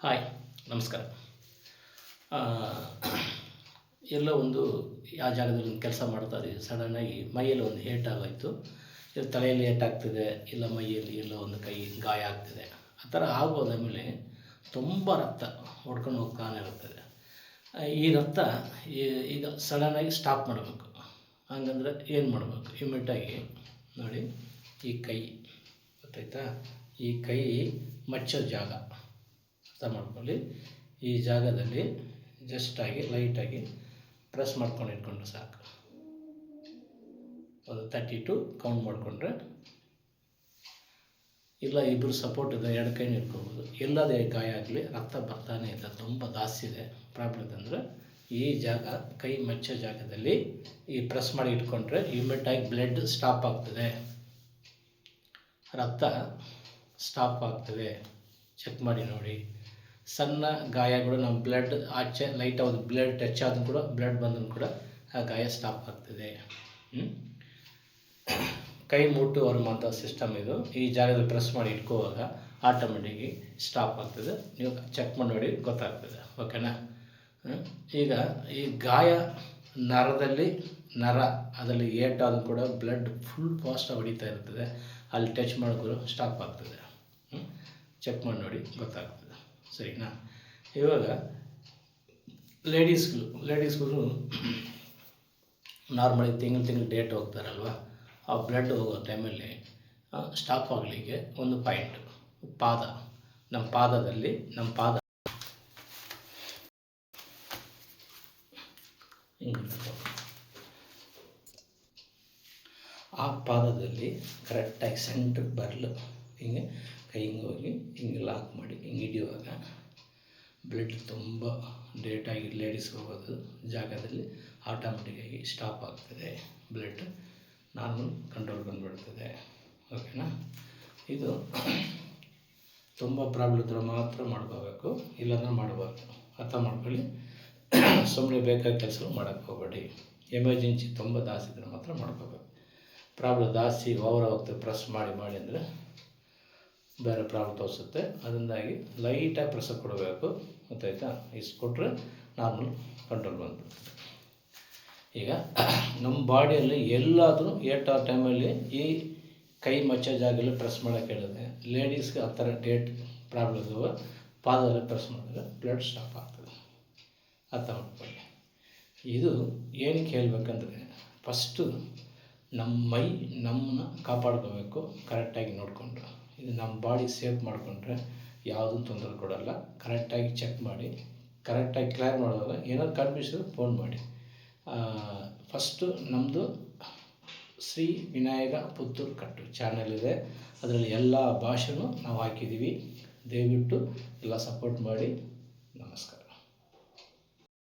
Hi, ನಮಸ್ಕಾರ. ಆ, ಎಲ್ಲೋ ಒಂದು ಯಾವ ಜಾಗದಲ್ಲಿ ಒಂದು ಕೆಲಸ ಮಾಡ್ತಾ ಇದ್ದೀವಿ. ಸಡನ್ನಾಗಿ ಮೈಯಲ್ಲಿ ಒಂದು ಏಟಾಗೋಯ್ತು. ಇಲ್ಲ ತಲೆಯಲ್ಲಿ ಏಟಾಗ್ತಿದೆ, ಇಲ್ಲ ಮೈಯಲ್ಲಿ ಎಲ್ಲೋ ಒಂದು ಕೈ ಗಾಯ ಆಗ್ತಿದೆ. ಆ ಥರ ಆಗೋದಾದಮೇಲೆ ತುಂಬ ರಕ್ತ ಹೊಡ್ಕೊಂಡು ಹೋಗ್ತಾನೆ ಇರ್ತದೆ. ಈ ರಕ್ತ ಈಗ ಸಡನ್ನಾಗಿ ಸ್ಟಾಪ್ ಮಾಡಬೇಕು. ಹಂಗಂದ್ರೆ ಏನು ಮಾಡಬೇಕು? ಇಮಿಡಿಯೇಟಾಗಿ ನೋಡಿ, ಈ ಕೈ ಗೊತ್ತಾಯ್ತಾ, ಈ ಕೈ ಮಚ್ಚೋ ಜಾಗ ಅರ್ಥ ಮಾಡ್ಕೊಳ್ಳಿ. ಈ ಜಾಗದಲ್ಲಿ ಜಸ್ಟಾಗಿ ಲೈಟಾಗಿ ಪ್ರೆಸ್ ಮಾಡ್ಕೊಂಡು ಇಟ್ಕೊಂಡ್ರೆ ಸಾಕು. ಒಂದು 32 ಕೌಂಟ್ ಮಾಡಿಕೊಂಡ್ರೆ, ಇಲ್ಲ ಇಬ್ಬರು ಸಪೋರ್ಟ್ ಇದೆ, ಎರಡು ಕೈನ ಇಟ್ಕೊಬೋದು. ಎಲ್ಲದೇ ಗಾಯ ಆಗಲಿ ರಕ್ತ ಬರ್ತಾನೆ ಇದೆ, ತುಂಬ ಜಾಸ್ತಿ ಇದೆ ಪ್ರಾಬ್ಲಮ್ ಅಂದರೆ ಈ ಜಾಗ ಕೈ ಮಚ್ಚೋ ಜಾಗದಲ್ಲಿ ಈ ಪ್ರೆಸ್ ಮಾಡಿ ಇಟ್ಕೊಂಡ್ರೆ ಇಮಿಡಿಯೇಟಾಗಿ ಬ್ಲಡ್ ಸ್ಟಾಪ್ ಆಗ್ತದೆ, ರಕ್ತ ಸ್ಟಾಪ್ ಆಗ್ತದೆ. ಚೆಕ್ ಮಾಡಿ ನೋಡಿ. ಸಣ್ಣ ಗಾಯಗಳು ನಮ್ಮ ಬ್ಲಡ್ ಆಚೆ ಲೈಟ್ ಆಗೋದು, ಬ್ಲಡ್ ಟಚ್ ಆದ್ರೂ ಕೂಡ ಬ್ಲಡ್ ಬಂದರೂ ಕೂಡ ಆ ಗಾಯ ಸ್ಟಾಪ್ ಆಗ್ತದೆ. ಕೈ ಮುಟ್ಟು ಹೊರಮಂಥ ಸಿಸ್ಟಮ್ ಇದು. ಈ ಜಾಗದಲ್ಲಿ ಪ್ರೆಸ್ ಮಾಡಿ ಇಟ್ಕೋವಾಗ ಆಟೋಮೆಟಿಕ್ಕಾಗಿ ಸ್ಟಾಪ್ ಆಗ್ತದೆ. ನೀವು ಚೆಕ್ ಮಾಡಿ ನೋಡಿ, ಗೊತ್ತಾಗ್ತದೆ. ಓಕೆನಾ? ಈಗ ಈ ಗಾಯ ನರದಲ್ಲಿ ಅದರಲ್ಲಿ ಏಟಾದರೂ ಕೂಡ ಬ್ಲಡ್ ಫುಲ್ ಫಾಸ್ಟಾಗಿ ಹೊಡಿತಾ ಇರ್ತದೆ. ಅಲ್ಲಿ ಟಚ್ ಮಾಡಿದ್ರು ಸ್ಟಾಪ್ ಆಗ್ತದೆ. ಚೆಕ್ ಮಾಡಿ ನೋಡಿ, ಗೊತ್ತಾಗ್ತದೆ. ಸರಿನಾ? ಇವಾಗ ಲೇಡೀಸ್ಗಳು ನಾರ್ಮಲಿ ತಿಂಗಳು ಡೇಟ್ ಹೋಗ್ತಾರಲ್ವ, ಆ ಬ್ಲಡ್ ಹೋಗೋ ಟೈಮಲ್ಲಿ ಸ್ಟಾಪ್ ಆಗಲಿಕ್ಕೆ ಒಂದು ಪಾಯಿಂಟ್, ನಮ್ಮ ಪಾದದಲ್ಲಿ ಆ ಪಾದದಲ್ಲಿ ಕರೆಕ್ಟಾಗಿ ಸೆಂಟ್ರಿಗೆ ಬರಲು ಹಿಂಗೆ ಕೈ ಹಿಂಗೆ ಹೋಗಿ ಹಿಂಗೆ ಲಾಕ್ ಮಾಡಿ ಹಿಂಗೆ ಹಿಡಿಯುವಾಗ ಬ್ಲಡ್ ತುಂಬ ಡೇಟಾಗಿ ಲೇಡೀಸ್ಗೆ ಹೋಗೋದು ಜಾಗದಲ್ಲಿ ಆಟೋಮೆಟಿಕ್ಕಾಗಿ ಸ್ಟಾಪ್ ಆಗ್ತದೆ. ಬ್ಲಡ್ ನಾರ್ಮಲ್ ಕಂಟ್ರೋಲ್ ಬಂದುಬಿಡ್ತದೆ. ಓಕೆನಾ? ಇದು ತುಂಬ ಪ್ರಾಬ್ಲಮ್ ಇದ್ದರೆ ಮಾತ್ರ ಮಾಡ್ಕೋಬೇಕು, ಇಲ್ಲಾಂದ್ರೆ ಮಾಡಬಾರ್ದು. ಅರ್ಥ ಮಾಡ್ಕೊಳ್ಳಿ. ಸುಮ್ಮನೆ ಬೇಕಾದ ಕೆಲಸ ಮಾಡೋಕ್ಕೆ ಹೋಗಬೇಡಿ. ಎಮರ್ಜೆನ್ಸಿ ತುಂಬ ಜಾಸ್ತಿ ಇದ್ದರೆ ಮಾತ್ರ ಮಾಡ್ಕೋಬೇಕು. ಪ್ರಾಬ್ಲಮ್ ಜಾಸ್ತಿ ಓವರ್ ಹೋಗ್ತದೆ, ಪ್ರೆಸ್ ಮಾಡಿ ಅಂದರೆ ಬೇರೆ ಪ್ರಾಬ್ಲಮ್ ತೋರಿಸುತ್ತೆ. ಅದರಿಂದಾಗಿ ಲೈಟಾಗಿ ಪ್ರೆಸರ್ ಕೊಡಬೇಕು. ಗೊತ್ತಾಯ್ತಾ? ಇಷ್ಟು ಕೊಟ್ಟರೆ ನಾರ್ಮಲ್ ಕಂಟ್ರೋಲ್ ಬಂದ್ಬಿಡ್ತದೆ. ಈಗ ನಮ್ಮ ಬಾಡಿಯಲ್ಲಿ ಎಲ್ಲಾದರೂ ಏಟ್ ಆ ಟೈಮಲ್ಲಿ ಈ ಕೈ ಮಚ್ಚೋ ಜಾಗದಲ್ಲಿ ಪ್ರೆಸ್ ಮಾಡೋಕ್ಕೆ ಹೇಳಿದೆ. ಲೇಡೀಸ್ಗೆ ಆ ಥರ ಡೇಟ್ ಪ್ರಾಬ್ಲಮ್ ಇರುವ ಪಾದದಲ್ಲಿ ಪ್ರೆಸ್ ಮಾಡಿದ್ರೆ ಬ್ಲಡ್ ಸ್ಟಾಪ್ ಆಗ್ತದೆ. ಅರ್ಥ ಮಾಡ್ಕೊಳ್ಳಿ. ಇದು ಏನಕ್ಕೆ ಹೇಳ್ಬೇಕಂದ್ರೆ, ಫಸ್ಟು ನಮ್ಮನ್ನ ಕಾಪಾಡ್ಕೋಬೇಕು ಕರೆಕ್ಟಾಗಿ ನೋಡಿಕೊಂಡ್ರೆ. ಇದು ನಮ್ಮ ಬಾಡಿ ಸೇಫ್ ಮಾಡಿಕೊಂಡ್ರೆ ಯಾವುದೂ ತೊಂದರೆ ಕೊಡೋಲ್ಲ. ಕರೆಕ್ಟಾಗಿ ಚೆಕ್ ಮಾಡಿ, ಕರೆಕ್ಟಾಗಿ ಕ್ಲಿಯರ್ ಮಾಡುವಾಗ ಏನಾದ್ರು ಕನ್ಫ್ಯೂಷನ್ ಫೋನ್ ಮಾಡಿ. ಫಸ್ಟು ನಮ್ಮದು ಶ್ರೀ ವಿನಾಯಕ ಪುತ್ತೂರು ಕಟ್ಟು ಚಾನಲ್ ಇದೆ. ಅದರಲ್ಲಿ ಎಲ್ಲ ಭಾಷೆನೂ ನಾವು ಹಾಕಿದ್ದೀವಿ. ದಯವಿಟ್ಟು ಎಲ್ಲ ಸಪೋರ್ಟ್ ಮಾಡಿ. ನಮಸ್ಕಾರ.